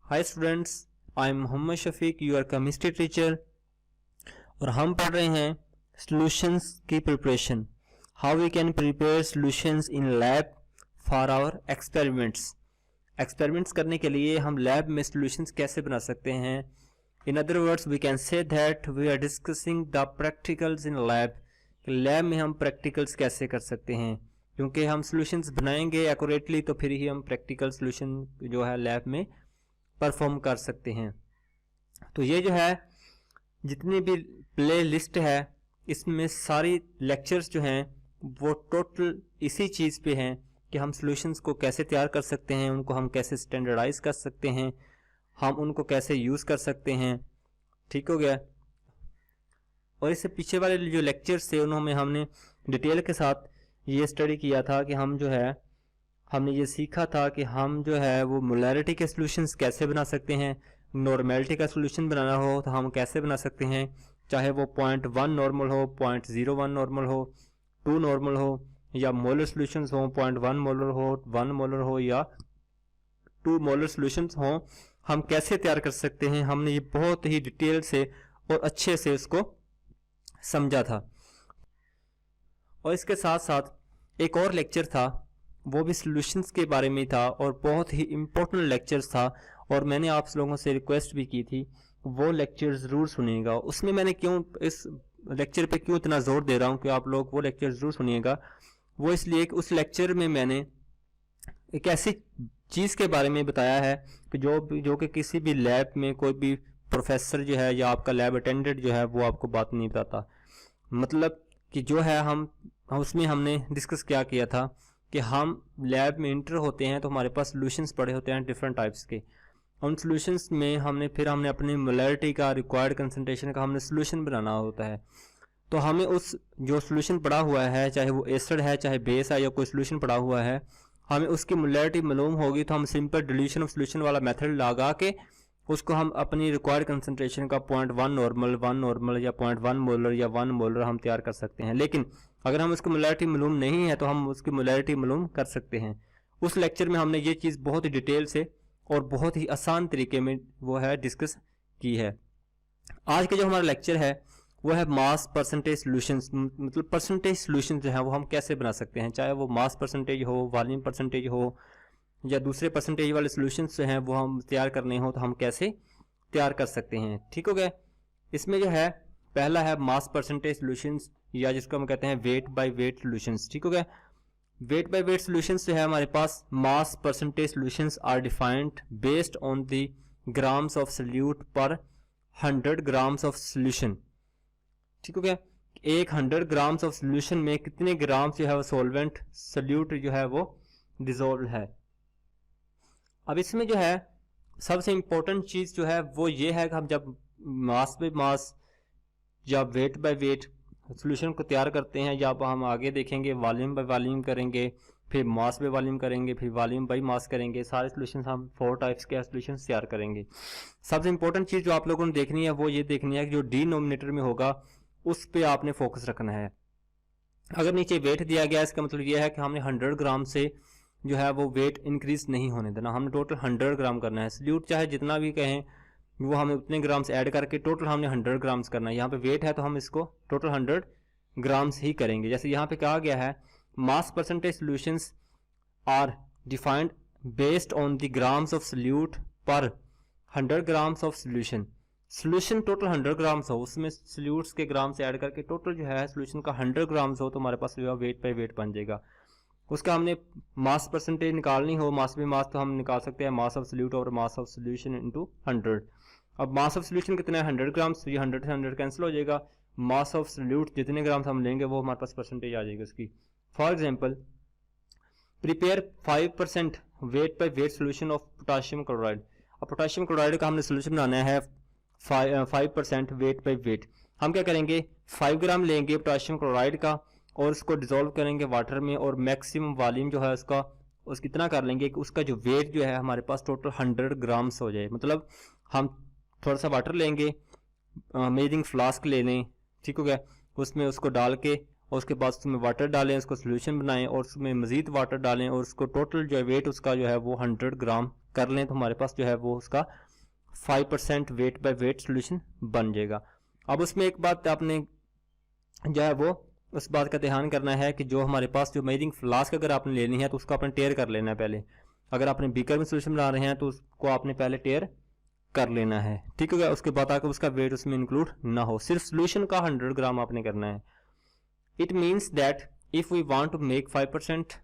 Hi students, I am Mohammad Shafiq, your chemistry teacher. और हम पढ़ रहे हैं सॉल्यूशंस की preparation, how we can prepare solutions in lab for our experiments. Experiments करने के लिए हम लैब में सॉल्यूशंस कैसे बना सकते हैं। In other words we can say that we are discussing the practicals in lab. Lab में हम प्रैक्टिकल्स कैसे कर सकते हैं, क्योंकि हम सॉल्यूशंस बनाएंगे एक्यूरेटली तो फिर ही हम प्रैक्टिकल सॉल्यूशन जो है लैब में परफॉर्म कर सकते हैं। तो ये जो है जितनी भी प्ले लिस्ट है इसमें सारी लेक्चर्स जो हैं वो टोटल इसी चीज़ पे हैं कि हम सॉल्यूशंस को कैसे तैयार कर सकते हैं, उनको हम कैसे स्टैंडर्डाइज कर सकते हैं, हम उनको कैसे यूज़ कर सकते हैं। ठीक हो गया। और इससे पीछे वाले जो लेक्चर्स थे उन्होंने हमने डिटेल के साथ ये स्टडी किया था कि हम जो है हमने ये सीखा था कि हम जो है वो मोलैरिटी के सॉल्यूशंस कैसे बना सकते हैं। नॉर्मेलिटी का सॉल्यूशन बनाना हो तो हम कैसे बना सकते हैं, चाहे वो 0.1 नॉर्मल हो, 0.01 नॉर्मल हो, 2 नॉर्मल हो, या मोलर सॉल्यूशंस हो, 0.1 मोलर हो, 1 मोलर हो, या 2 मोलर सॉल्यूशंस हो, हम कैसे तैयार कर सकते हैं। हमने ये बहुत ही डिटेल से और अच्छे से इसको समझा था। और इसके साथ साथ एक और लेक्चर था, वो भी सॉल्यूशंस के बारे में था और बहुत ही इम्पोर्टेंट लेक्चर्स था। और मैंने आप लोगों से रिक्वेस्ट भी की थी वो लेक्चर ज़रूर सुनिएगा। उसमें मैंने क्यों इस लेक्चर पे क्यों इतना ज़ोर दे रहा हूँ कि आप लोग वो लेक्चर ज़रूर सुनिएगा, वो इसलिए कि उस लेक्चर में मैंने एक ऐसी चीज़ के बारे में बताया है कि जो कि किसी भी लैब में कोई भी प्रोफेसर जो है या आपका लैब अटेंडेंट जो है वो आपको बात नहीं बताता। मतलब कि जो है हम उसमें हमने डिस्कस क्या किया था कि हम लैब में इंटर होते हैं तो हमारे पास सॉल्यूशंस पड़े होते हैं डिफरेंट टाइप्स के। उन सॉल्यूशंस में हमने अपनी मोलैरिटी का, रिक्वायर्ड कंसंट्रेशन का हमने सॉल्यूशन बनाना होता है। तो हमें उस जो सॉल्यूशन पड़ा हुआ है, चाहे वो एसिड है, चाहे बेस है, या कोई सॉल्यूशन पड़ा हुआ है, हमें उसकी मोलैरिटी मालूम होगी तो हम सिंपल डिल्यूशन ऑफ सॉल्यूशन वाला मेथड लगा के उसको हम अपनी रिक्वायर्ड कंसंट्रेशन का 0.1 नॉर्मल, 1 नॉर्मल या 0.1 मोलर या 1 मोलर हम तैयार कर सकते हैं। लेकिन अगर हम उसकी मोलैरिटी मालूम नहीं है तो हम उसकी मोलैरिटी मालूम कर सकते हैं। उस लेक्चर में हमने ये चीज़ बहुत ही डिटेल से और बहुत ही आसान तरीके में वो है डिस्कस की है। आज का जो हमारा लेक्चर है वो है मास परसेंटेज सॉल्यूशंस। मतलब परसेंटेज सॉल्यूशन जो है वो हम कैसे बना सकते हैं, चाहे वो मास परसेंटेज हो, वॉल्यूम परसेंटेज हो, या दूसरे परसेंटेज वाले सॉल्यूशंस जो हैं वो हम तैयार करने हो तो हम कैसे तैयार कर सकते हैं। ठीक हो गया। इसमें जो है पहला है मास परसेंटेज सॉल्यूशंस, या जिसको हम कहते हैं वेट बाय वेट सॉल्यूशंस। ठीक हो गया। वेट बाय वेट सॉल्यूशंस जो है हमारे पास mass percentage solutions are defined based on the grams of solute per 100 grams of solution. ठीक हो गया। 100 ग्राम्स ऑफ सॉल्यूशन में कितने ग्राम्स जो है वो सॉल्वेंट सोल्यूट जो है वो डिसॉल्व है। अब इसमें जो है सबसे इंपॉर्टेंट चीज़ जो है वो ये है कि हम जब मास बाय मास या वेट बाय वेट सॉल्यूशन को तैयार करते हैं, या हम आगे देखेंगे वॉल्यूम बाय वॉल्यूम करेंगे, फिर मास बाय वॉल्यूम करेंगे, फिर वॉल्यूम बाय मास करेंगे। सारे सॉल्यूशन हम 4 टाइप्स के सॉल्यूशन तैयार करेंगे। सबसे इंपॉर्टेंट चीज़ जो आप लोगों ने देखनी है वो ये देखनी है कि जो डिनोमिनेटर में होगा उस पर आपने फोकस रखना है। अगर नीचे वेट दिया गया इसका मतलब ये है कि हमने 100 ग्राम से जो है वो वेट इंक्रीज नहीं होने देना, हमने टोटल 100 ग्राम करना है। सॉल्यूट चाहे जितना भी कहें वो हमें उतने ग्राम्स ऐड करके टोटल हमने 100 ग्राम्स करना है। यहाँ पे वेट है तो हम इसको टोटल 100 ग्राम्स ही करेंगे। जैसे यहाँ पे कहा गया है mass percentage solutions are defined based on the grams of solute per 100 grams of solution. Solution total 100 grams हो, उसमें सॉल्यूट्स के ग्राम्स ऐड करके टोटल जो है सॉल्यूशन का 100 ग्राम्स हो तो हमारे पास जो है वेट बाय वेट बन जाएगा। उसका हमने मास परसेंटेज निकालनी हो, मास बाय मास, तो हम निकाल सकते हैं मास ऑफ सोल्यूट और मास ऑफ सोल्यूशन इनटू 100। अब मास ऑफ सोल्यूशन कितना है 100 ग्राम्स, तो ये 100 से 100 कैंसिल हो जाएगा। मास ऑफ सोल्यूट जितने ग्राम्स हम लेंगे वो हमारे पास परसेंटेज आ जाएगी उसकी। For example prepare 5% wait by weight solution of potassium chloride. अब पोटाशियम क्लोराइड का हमने सोल्यूशन बनाना है 5% वेट बाय वेट। हम क्या करेंगे 5 ग्राम लेंगे पोटाशियम क्लोराइड का और उसको डिसॉल्व करेंगे वाटर में, और मैक्सिमम वॉल्यूम जो है उसका कितना कर लेंगे कि उसका जो वेट जो है हमारे पास टोटल 100 ग्राम्स हो जाए। मतलब हम थोड़ा सा वाटर लेंगे, मेजरिंग फ्लास्क ले लें, ठीक हो गया, उसमें उसको डाल के और उसके बाद उसमें वाटर डालें, उसको सोल्यूशन बनाएं और उसमें मज़ीद वाटर डालें और उसको टोटल जो है वेट उसका जो है वो 100 ग्राम कर लें, तो हमारे पास जो है वो उसका 5% वेट बाय वेट सोल्यूशन बन जाएगा। अब उसमें एक बात आपने जो है वो उस बात का ध्यान करना है कि जो हमारे पास जो मेजरिंग फ्लास्क अगर आपने लेनी है तो उसको आपने टेयर कर लेना है पहले। अगर आपने बीकर में सोल्यूशन बना रहे हैं तो उसको आपने पहले टेयर कर लेना है, ठीक है। उसके बाद आकर उसका वेट उसमें इंक्लूड ना हो, सिर्फ सोल्यूशन का 100 ग्राम आपने करना है। It means that if we want to make 5%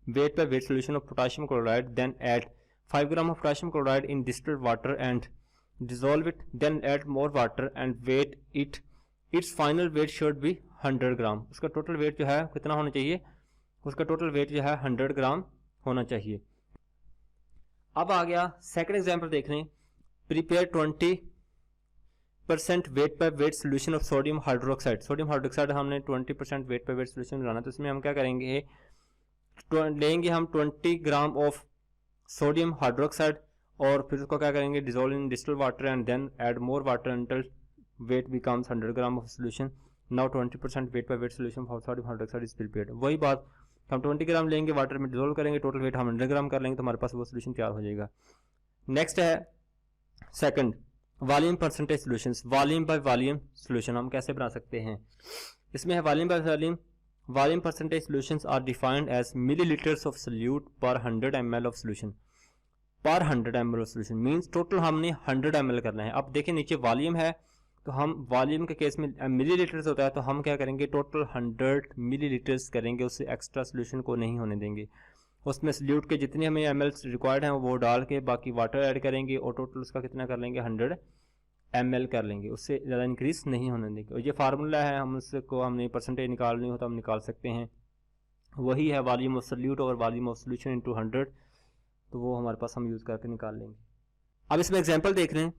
weight by weight solution of potassium chloride, then add 5 gram of potassium chloride in distilled water and dissolve it, then add more water and weight it. Its final weight should be 100 ग्राम। उसका total weight जो है कितना होना चाहिए, उसका total weight जो है 100 ग्राम होना चाहिए। अब आ गया सेकंड एग्जांपल देख लें। Prepare 20% weight by weight solution of sodium hydroxide. Sodium hydroxide हमने 20% वेट बाय वेट सोल्यूशन बनाना, तो इसमें हम क्या करेंगे, लेंगे हम 20 ग्राम ऑफ सोडियम हाइड्रोक्साइड और फिर उसको क्या करेंगे, dissolve in distilled water and then add more water until weight becomes 100 gram of solution. Now 20% weight by weight solution for sodium hydroxide is prepared. वही बात, हम 20 ग्राम लेंगे, वाटर में डिजोल्व करेंगे, टोटल वेट हम 100 ग्राम कर लेंगे, तो हमारे पास वो सोल्यूशन तैयार हो जाएगा। नेक्स्ट है second, volume percentage solutions. Volume by volume solution हम कैसे बना सकते हैं, इसमें है volume by volume. Volume percentage solutions are defined as milliliters of solute per 100 ml of solution. Per 100 ml of solution means total हमने 100 ml करना है। अब देखिए नीचे वॉल्यूम है, तो हम वॉल्यूम के केस में मिलीलीटर्स होता है, तो हम क्या करेंगे, टोटल 100 मिलीलीटर्स करेंगे, उससे एक्स्ट्रा सोल्यूशन को नहीं होने देंगे। उसमें सोल्यूट के जितने हमें ml रिक्वायर्ड हैं वो डाल के बाकी वाटर ऐड करेंगे और टोटल उसका कितना कर लेंगे, 100 ml कर लेंगे, उससे ज़्यादा इंक्रीज नहीं होने देंगे। और ये फार्मूला है, हम उसको हमने परसेंटेज निकालनी हो तो हम निकाल सकते हैं। वही है वॉल्यूम ऑफ सोल्यूट और वॉल्यूम ऑफ सोल्यूशन इनटू 100, तो वो हमारे पास हम यूज़ करके निकाल लेंगे। अब इसमें एग्जांपल देख लें।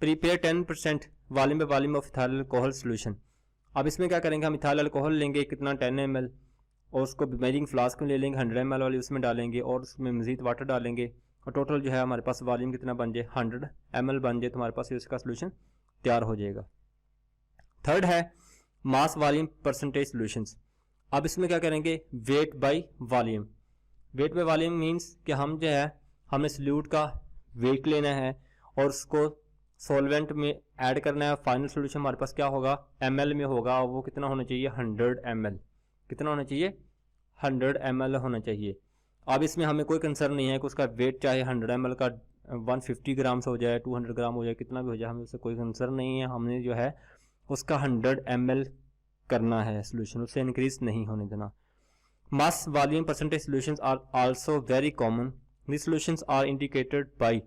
Prepare 10% volume by volume of ethyl alcohol solution. अब इसमें क्या करेंगे, हम इथाइल अल्कोहल लेंगे कितना, 10 ml, और उसको मेजरिंग फ्लास्क में ले लेंगे, 100 ml वाली उसमें डालेंगे और उसमें मज़ीद वाटर डालेंगे और टोटल जो है हमारे पास वॉल्यूम कितना बन जाए, 100 ml बन जाए, तो हमारे पास इसका सोल्यूशन तैयार हो जाएगा। थर्ड है मास वॉल्यूम परसेंटेज सॉल्यूशंस। अब इसमें क्या करेंगे, wait by volume. Wait by volume means कि हम जो है हमने सोल्यूट का वेट लेना है और उसको सॉल्वेंट में ऐड करना है। फाइनल सॉल्यूशन हमारे पास क्या होगा, ml में होगा, और वो कितना होना चाहिए, 100 ml। कितना होना चाहिए, 100 ml होना चाहिए। अब इसमें हमें कोई कंसर्न नहीं है कि उसका वेट चाहे 100 ml का 150 ग्राम से हो जाए, 200 ग्राम हो जाए, कितना भी हो जाए, हमें उससे कोई कंसर्न नहीं है। हमने जो है उसका 100 ml करना है सोल्यूशन, उससे इंक्रीज नहीं होने देना। Mass volume percentage solutions are also very common. These solutions are indicated by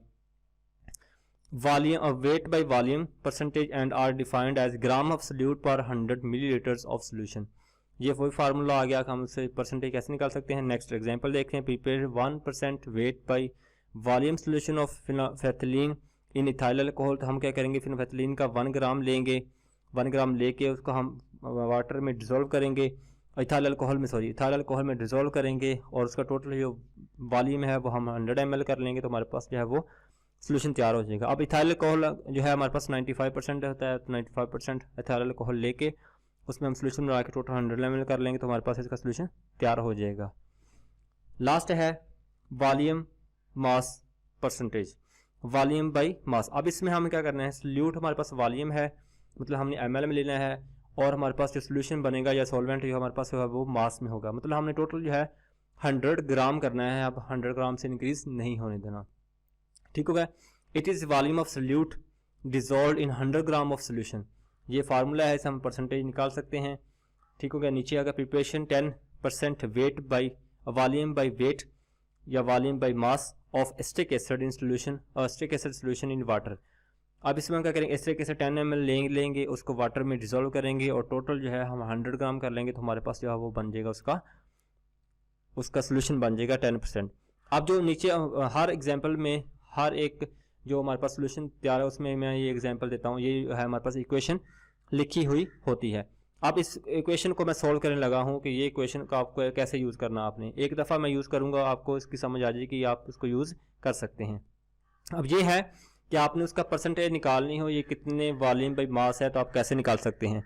volume of weight by volume percentage and are defined as gram of solute per 100 milliliters of solution। ये वही formula आ गया कि हम उससे percentage कैसे निकाल सकते हैं। नेक्स्ट एग्जांपल देखें। Prepare 1% weight by volume solution of phenolphthalein in ethyl alcohol. तो हम क्या करेंगे, फिनोल्फेथलीन का 1 ग्राम लेंगे, 1 ग्राम लेके उसको हम वाटर में डिसॉल्व करेंगे, इथाइल अल्कोहल में डिसॉल्व करेंगे और उसका टोटल जो वॉल्यूम है वो हम 100 ml कर लेंगे, तो हमारे पास जो है वो सोल्यूशन तैयार हो जाएगा। अब इथाइल अल्कोहल जो है हमारे पास 95% होता है, तो 95% इथाइल अल्कोहल लेके उसमें हम सोल्यूशन बना के टोटल 100 ml कर लेंगे, तो हमारे पास इसका सोल्यूशन तैयार हो जाएगा। लास्ट है volume mass percentage, volume by मास। अब इसमें हमें क्या करना है, सोल्यूट हमारे पास वॉल्यूम है, मतलब हमने ml में लेना है, और हमारे पास जो सोल्यूशन बनेगा या सॉल्वेंट जो हमारे पास है वो मास में होगा, मतलब हमने टोटल जो है 100 ग्राम करना है। अब 100 ग्राम से इंक्रीज नहीं होने देना, ठीक हो गया। It is volume of solute dissolve in 100 gram of solution. ये फार्मूला है, इसे हम परसेंटेज निकाल सकते हैं, ठीक हो गया। नीचे अगर preparation 10% weight by volume by weight या volume by mass of acetic acid in solution और acetic acid solution in water. अब इसमें हम क्या करेंगे, एसिटिक एसिड 10 ml लेंगे, उसको वाटर में डिसॉल्व करेंगे और टोटल जो है हम 100 ग्राम कर लेंगे, तो हमारे पास जो है वो बन जाएगा उसका सोल्यूशन बन जाएगा 10%। अब जो नीचे हर एग्जांपल में हर एक जो हमारे पास सोल्यूशन तैयार है उसमें मैं ये एग्जांपल देता हूँ। ये है हमारे पास इक्वेशन लिखी हुई होती है। अब इस इक्वेशन को मैं सॉल्व करने लगा हूँ कि ये इक्वेशन का आपको कैसे यूज़ करना। आपने एक दफ़ा मैं यूज़ करूँगा, आपको इसकी समझ आ जाएगी कि आप इसको यूज़ कर सकते हैं। अब ये है कि आपने उसका परसेंटेज निकालनी हो, ये कितने वॉल्यूम बाई मास है, तो आप कैसे निकाल सकते हैं।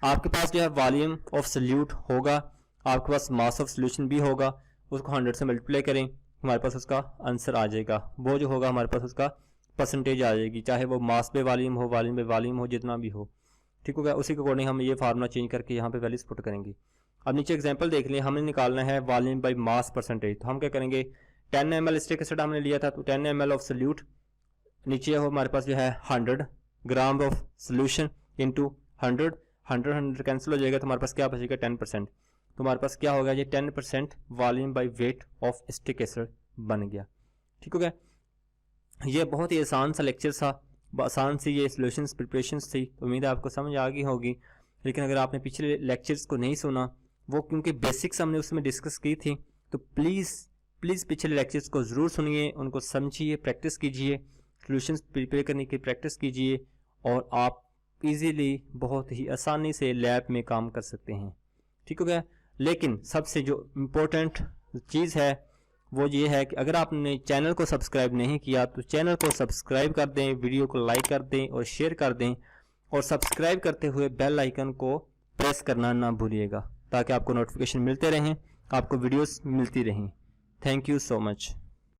आपके पास जो है वॉल्यूम ऑफ सॉल्यूट होगा, आपके पास मास ऑफ सॉल्यूशन भी होगा, उसको 100 से मल्टीप्लाई करें, हमारे पास उसका आंसर आ जाएगा। वो जो होगा हमारे पास उसका परसेंटेज आ जाएगी, चाहे वो मास पे वॉल्यूम हो, वॉल्यूम पे वॉल्यूम हो, जितना भी हो, ठीक हो गया। उसी के अकॉर्डिंग हम ये फार्मूला चेंज करके यहाँ पे वैल्यूज पुट करेंगे। अब नीचे एग्जांपल देख लें, हमने निकालना है वॉल्यूम बाय मास परसेंटेज। तो हम क्या करेंगे, 10 ml स्टिक एसिड हमने लिया था, तो 10 ml ऑफ सोल्यूट, नीचे हो हमारे पास जो है 100 gram of solution into 100, 100 cancel हो जाएगा, तो हमारे पास क्या बचेगा 10%। तो हमारे पास क्या होगा, ये 10% volume by weight of stick acid बन गया, ठीक हो गया। ये बहुत ही आसान सा लेक्चर था, आसान सी ये सॉल्यूशंस प्रिपरेशंस थी, उम्मीद है आपको समझ आ गई होगी। लेकिन अगर आपने पिछले लेक्चर्स को नहीं सुना, वो क्योंकि बेसिक्स हमने उसमें डिस्कस की थी, तो प्लीज़ पिछले लेक्चर्स को ज़रूर सुनिए, उनको समझिए, प्रैक्टिस कीजिए, सॉल्यूशंस प्रिपेयर करने की प्रैक्टिस कीजिए, और आप इजीली बहुत ही आसानी से लैब में काम कर सकते हैं, ठीक हो गया। लेकिन सबसे जो इम्पोर्टेंट चीज़ है वो ये है कि अगर आपने चैनल को सब्सक्राइब नहीं किया तो चैनल को सब्सक्राइब कर दें, वीडियो को लाइक कर दें और शेयर कर दें, और सब्सक्राइब करते हुए बेल आइकन को प्रेस करना ना भूलिएगा, ताकि आपको नोटिफिकेशन मिलते रहें, आपको वीडियोस मिलती रहें। Thank you so much.